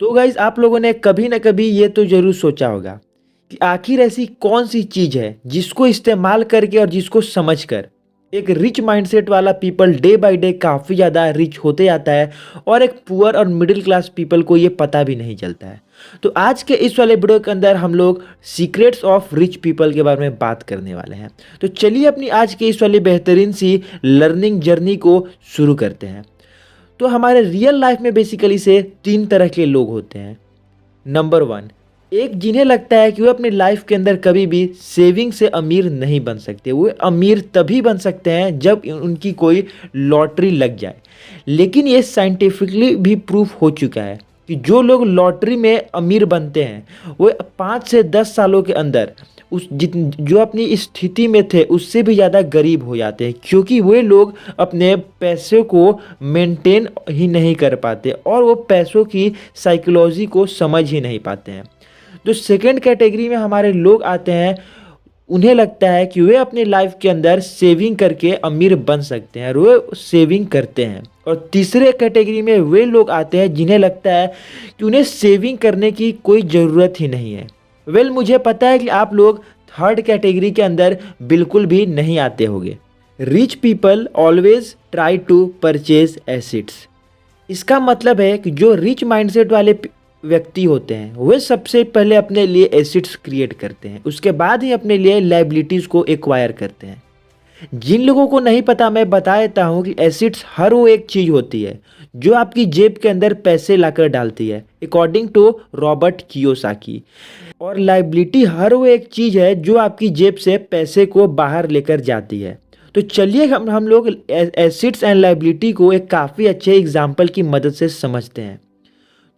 तो गाइज आप लोगों ने कभी ना कभी ये तो जरूर सोचा होगा कि आखिर ऐसी कौन सी चीज है जिसको इस्तेमाल करके और जिसको समझकर एक रिच माइंडसेट वाला पीपल डे बाय डे काफ़ी ज़्यादा रिच होते जाता है और एक पुअर और मिडिल क्लास पीपल को ये पता भी नहीं चलता है। तो आज के इस वाले वीडियो के अंदर हम लोग सीक्रेट्स ऑफ रिच पीपल के बारे में बात करने वाले हैं। तो चलिए अपनी आज के इस वाली बेहतरीन सी लर्निंग जर्नी को शुरू करते हैं। तो हमारे रियल लाइफ में बेसिकली से तीन तरह के लोग होते हैं। नंबर वन, एक जिन्हें लगता है कि वो अपनी लाइफ के अंदर कभी भी सेविंग से अमीर नहीं बन सकते। वो अमीर तभी बन सकते हैं जब उनकी कोई लॉटरी लग जाए। लेकिन ये साइंटिफिकली भी प्रूफ हो चुका है कि जो लोग लॉटरी में अमीर बनते हैं वो 5 से 10 सालों के अंदर जो अपनी स्थिति में थे उससे भी ज़्यादा गरीब हो जाते हैं, क्योंकि वे लोग अपने पैसे को मेंटेन ही नहीं कर पाते और वो पैसों की साइकोलॉजी को समझ ही नहीं पाते हैं। तो सेकंड कैटेगरी में हमारे लोग आते हैं, उन्हें लगता है कि वे अपनी लाइफ के अंदर सेविंग करके अमीर बन सकते हैं और वे सेविंग करते हैं। और तीसरे कैटेगरी में वे लोग आते हैं जिन्हें लगता है कि उन्हें सेविंग करने की कोई ज़रूरत ही नहीं है। मुझे पता है कि आप लोग थर्ड कैटेगरी के अंदर बिल्कुल भी नहीं आते होंगे। Rich people always try to purchase assets. इसका मतलब है कि जो रिच माइंडसेट वाले व्यक्ति होते हैं वे सबसे पहले अपने लिए एसेट्स क्रिएट करते हैं, उसके बाद ही अपने लिए लाइबिलिटीज़ को एक्वायर करते हैं। जिन लोगों को नहीं पता मैं बता देता हूँ कि एसेट्स हर वो एक चीज़ होती है जो आपकी जेब के अंदर पैसे लाकर डालती है, अकॉर्डिंग टू रॉबर्ट कियोसाकी। और लाइबिलिटी हर वो एक चीज़ है जो आपकी जेब से पैसे को बाहर लेकर जाती है। तो चलिए हम लोग एसेट्स एंड लाइबिलिटी को एक काफ़ी अच्छे एग्जाम्पल की मदद से समझते हैं।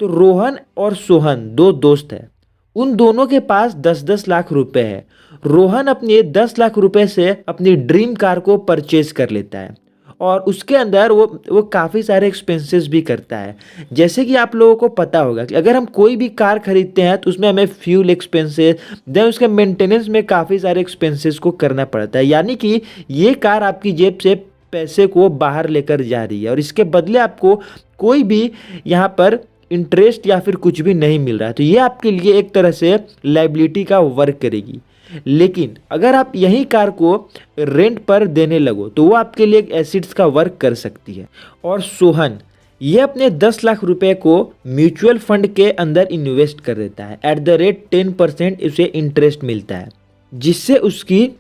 तो रोहन और सोहन दो दोस्त हैं। उन दोनों के पास 10-10 लाख रुपए है। रोहन अपने 10 लाख रुपए से अपनी ड्रीम कार को परचेज कर लेता है और उसके अंदर वो काफ़ी सारे एक्सपेंसेस भी करता है। जैसे कि आप लोगों को पता होगा कि अगर हम कोई भी कार खरीदते हैं तो उसमें हमें फ्यूल एक्सपेंसेस, देन उसके मेंटेनेंस में काफ़ी सारे एक्सपेंसेस को करना पड़ता है। यानी कि ये कार आपकी जेब से पैसे को बाहर लेकर जा रही है और इसके बदले आपको कोई भी यहाँ पर इंटरेस्ट या फिर कुछ भी नहीं मिल रहा है। तो ये आपके लिए एक तरह से लाइबिलिटी का वर्क करेगी। लेकिन अगर आप यही कार को रेंट पर देने लगो तो वो आपके लिए एक एसेट्स का वर्क कर सकती है। और सोहन ये अपने 10 लाख रुपए को म्यूचुअल फंड के अंदर इन्वेस्ट कर देता है। एट द रेट 10% उसे इंटरेस्ट मिलता है, जिससे उसकी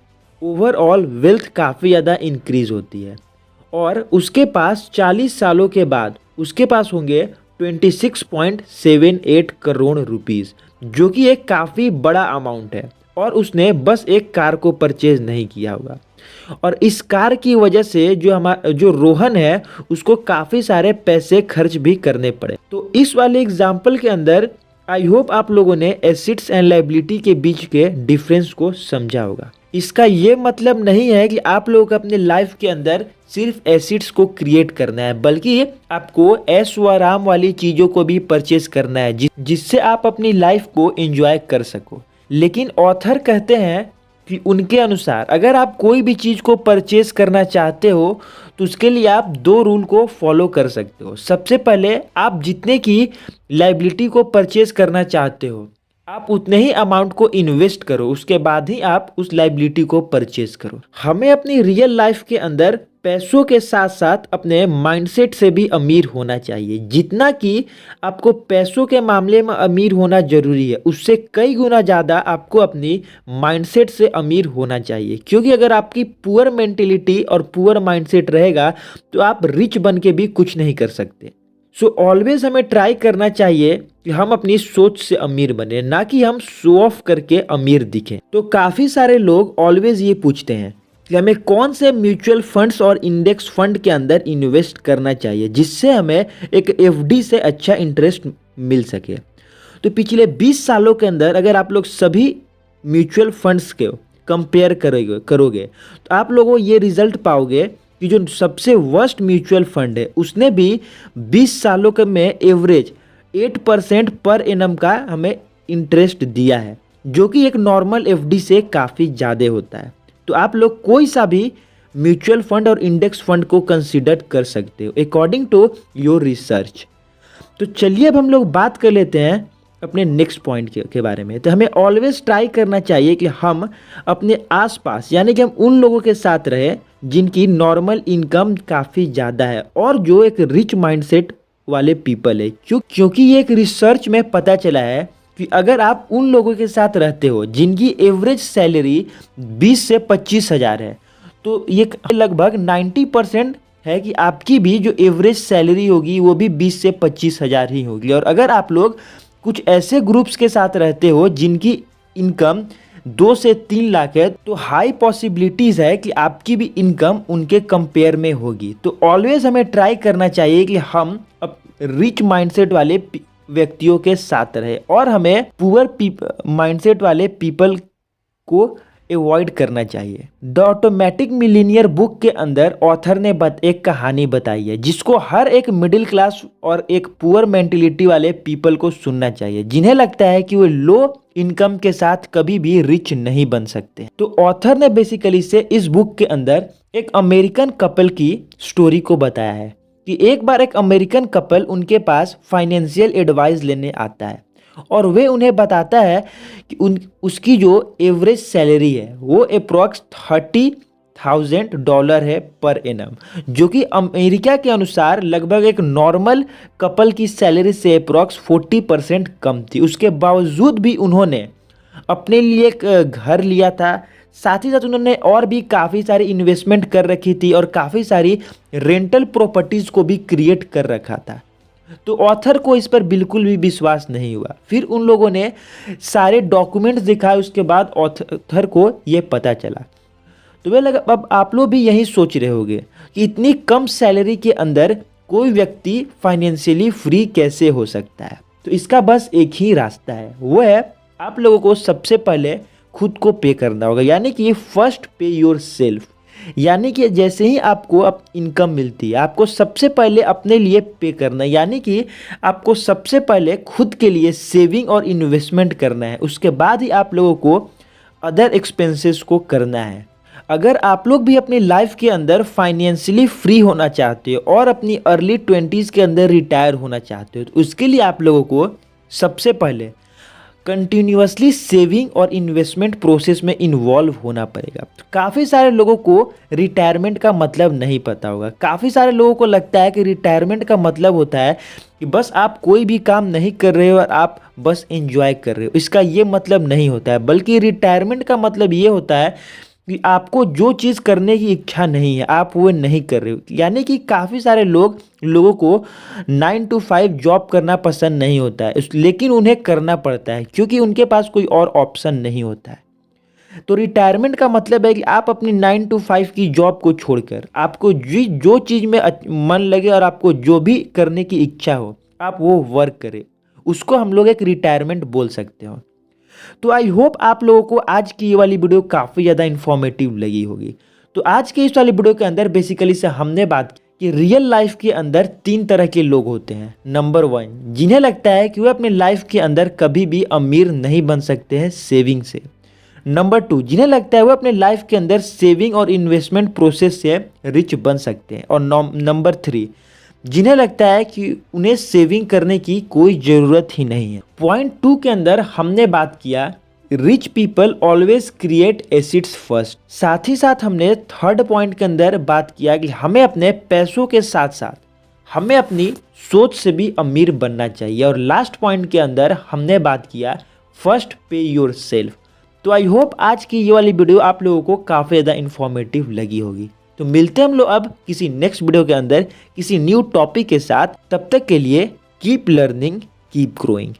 ओवरऑल वेल्थ काफ़ी ज़्यादा इंक्रीज होती है। और उसके पास 40 सालों के बाद उसके पास होंगे 26.78 करोड़ रुपीस, जो कि एक काफ़ी बड़ा अमाउंट है। और उसने बस एक कार को परचेज नहीं किया होगा और इस कार की वजह से जो रोहन है उसको काफ़ी सारे पैसे खर्च भी करने पड़े। तो इस वाले एग्जाम्पल के अंदर आई होप आप लोगों ने एसेट्स एंड लाइबिलिटी के बीच के डिफरेंस को समझा होगा। इसका ये मतलब नहीं है कि आप लोगों को अपने लाइफ के अंदर सिर्फ एसेट्स को क्रिएट करना है, बल्कि आपको ऐशो आराम वाली चीज़ों को भी परचेज करना है जिससे आप अपनी लाइफ को एंजॉय कर सको। लेकिन ऑथर कहते हैं कि उनके अनुसार अगर आप कोई भी चीज़ को परचेज करना चाहते हो तो उसके लिए आप 2 रूल को फॉलो कर सकते हो। सबसे पहले, आप जितने की लाइबिलिटी को परचेज करना चाहते हो आप उतने ही अमाउंट को इन्वेस्ट करो, उसके बाद ही आप उस लाइबिलिटी को परचेज करो। हमें अपनी रियल लाइफ के अंदर पैसों के साथ साथ अपने माइंडसेट से भी अमीर होना चाहिए। जितना कि आपको पैसों के मामले में अमीर होना जरूरी है, उससे कई गुना ज़्यादा आपको अपनी माइंडसेट से अमीर होना चाहिए। क्योंकि अगर आपकी पुअर मेंटेलिटी और पुअर माइंडसेट रहेगा तो आप रिच बन के भी कुछ नहीं कर सकते। सो ऑलवेज हमें ट्राई करना चाहिए कि हम अपनी सोच से अमीर बने, ना कि हम शो ऑफ करके अमीर दिखें। तो काफ़ी सारे लोग ऑलवेज ये पूछते हैं कि हमें कौन से म्यूचुअल फंड्स और इंडेक्स फंड के अंदर इन्वेस्ट करना चाहिए जिससे हमें एक एफडी से अच्छा इंटरेस्ट मिल सके। तो पिछले 20 सालों के अंदर अगर आप लोग सभी म्यूचुअल फंड्स के कंपेयर करोगे तो आप लोगों ये रिजल्ट पाओगे कि जो सबसे वर्स्ट म्यूचुअल फंड है उसने भी 20 सालों के में एवरेज 8% पर एनम का हमें इंटरेस्ट दिया है, जो कि एक नॉर्मल एफडी से काफ़ी ज़्यादा होता है। तो आप लोग कोई सा भी म्यूचुअल फंड और इंडेक्स फंड को कंसीडर कर सकते हो अकॉर्डिंग टू योर रिसर्च। तो चलिए अब हम लोग बात कर लेते हैं अपने नेक्स्ट पॉइंट के बारे में। तो हमें ऑलवेज ट्राई करना चाहिए कि हम अपने आसपास यानी कि हम उन लोगों के साथ रहें जिनकी नॉर्मल इनकम काफ़ी ज़्यादा है और जो एक रिच माइंडसेट वाले पीपल है। क्योंकि ये एक रिसर्च में पता चला है कि अगर आप उन लोगों के साथ रहते हो जिनकी एवरेज सैलरी 20 से 25 हज़ार है, तो ये लगभग 90% है कि आपकी भी जो एवरेज सैलरी होगी वो भी 20 से 25 हज़ार ही होगी। और अगर आप लोग कुछ ऐसे ग्रुप्स के साथ रहते हो जिनकी इनकम 2 से 3 लाख है, तो हाई पॉसिबिलिटीज़ है कि आपकी भी इनकम उनके कंपेयर में होगी। तो ऑलवेज हमें ट्राई करना चाहिए कि हम अब रिच माइंडसेट वाले व्यक्तियों के साथ रहे और हमें पुअर माइंडसेट वाले पीपल को अवॉइड करना चाहिए। द ऑटोमेटिक मिलीनियर बुक के अंदर ऑथर ने एक कहानी बताई है जिसको हर एक मिडिल क्लास और एक पुअर मेंटेलिटी वाले पीपल को सुनना चाहिए, जिन्हें लगता है कि वो लो इनकम के साथ कभी भी रिच नहीं बन सकते। तो ऑथर ने बेसिकली से इस बुक के अंदर एक अमेरिकन कपल की स्टोरी को बताया है कि एक बार एक अमेरिकन कपल उनके पास फाइनेंशियल एडवाइस लेने आता है और वे उन्हें बताता है कि उसकी जो एवरेज सैलरी है वो अप्रॉक्स $30,000 है पर एनम, जो कि अमेरिका के अनुसार लगभग एक नॉर्मल कपल की सैलरी से अप्रॉक्स 40% कम थी। उसके बावजूद भी उन्होंने अपने लिए एक घर लिया था, साथ ही साथ उन्होंने और भी काफ़ी सारी इन्वेस्टमेंट कर रखी थी और काफ़ी सारी रेंटल प्रॉपर्टीज़ को भी क्रिएट कर रखा था। तो ऑथर को इस पर बिल्कुल भी विश्वास नहीं हुआ। फिर उन लोगों ने सारे डॉक्यूमेंट्स दिखाए, उसके बाद ऑथर को ये पता चला। तो वे लगा, अब आप लोग भी यही सोच रहे होंगे कि इतनी कम सैलरी के अंदर कोई व्यक्ति फाइनेंशियली फ्री कैसे हो सकता है। तो इसका बस एक ही रास्ता है, वो है आप लोगों को सबसे पहले खुद को पे करना होगा, यानी कि फर्स्ट पे योर सेल्फ। यानी कि जैसे ही आपको इनकम मिलती है आपको सबसे पहले अपने लिए पे करना है, यानी कि आपको सबसे पहले खुद के लिए सेविंग और इन्वेस्टमेंट करना है। उसके बाद ही आप लोगों को अदर एक्सपेंसेस को करना है। अगर आप लोग भी अपनी लाइफ के अंदर फाइनेंशियली फ्री होना चाहते हो और अपनी अर्ली 20s के अंदर रिटायर होना चाहते हो, तो उसके लिए आप लोगों को सबसे पहले कंटिन्यूअसली सेविंग और इन्वेस्टमेंट प्रोसेस में इन्वॉल्व होना पड़ेगा। काफ़ी सारे लोगों को रिटायरमेंट का मतलब नहीं पता होगा। काफ़ी सारे लोगों को लगता है कि रिटायरमेंट का मतलब होता है कि बस आप कोई भी काम नहीं कर रहे हो और आप बस एंजॉय कर रहे हो। इसका ये मतलब नहीं होता है, बल्कि रिटायरमेंट का मतलब ये होता है कि आपको जो चीज़ करने की इच्छा नहीं है आप वो नहीं कर रहे हो। यानी कि काफ़ी सारे लोगों को 9 to 5 जॉब करना पसंद नहीं होता है, लेकिन उन्हें करना पड़ता है क्योंकि उनके पास कोई और ऑप्शन नहीं होता है। तो रिटायरमेंट का मतलब है कि आप अपनी 9 to 5 की जॉब को छोड़कर आपको जो चीज़ में मन लगे और आपको जो भी करने की इच्छा हो आप वो वर्क करें, उसको हम लोग एक रिटायरमेंट बोल सकते हो। तो आई होप आप लोगों को आज की ये वाली वीडियो काफ़ी ज़्यादा इन्फॉर्मेटिव लगी होगी। तो आज के इस वाली वीडियो के अंदर बेसिकली से हमने बात की कि रियल लाइफ के अंदर 3 तरह के लोग होते हैं। नंबर 1, जिन्हें लगता है कि वे अपने लाइफ के अंदर कभी भी अमीर नहीं बन सकते हैं सेविंग से। नंबर 2, जिन्हें लगता है वो अपने लाइफ के अंदर सेविंग और इन्वेस्टमेंट प्रोसेस से रिच बन सकते हैं। और नंबर 3, जिन्हें लगता है कि उन्हें सेविंग करने की कोई ज़रूरत ही नहीं है। पॉइंट 2 के अंदर हमने बात किया rich people always create assets first. साथ ही साथ हमने थर्ड पॉइंट के अंदर बात किया कि हमें अपने पैसों के साथ साथ हमें अपनी सोच से भी अमीर बनना चाहिए। और लास्ट पॉइंट के अंदर हमने बात किया फर्स्ट पे योर सेल्फ। तो आई होप आज की ये वाली वीडियो आप लोगों को काफ़ी ज़्यादा इन्फॉर्मेटिव लगी होगी। तो मिलते हैं हम लोग अब किसी नेक्स्ट वीडियो के अंदर किसी न्यू टॉपिक के साथ। तब तक के लिए कीप लर्निंग, कीप ग्रोइंग।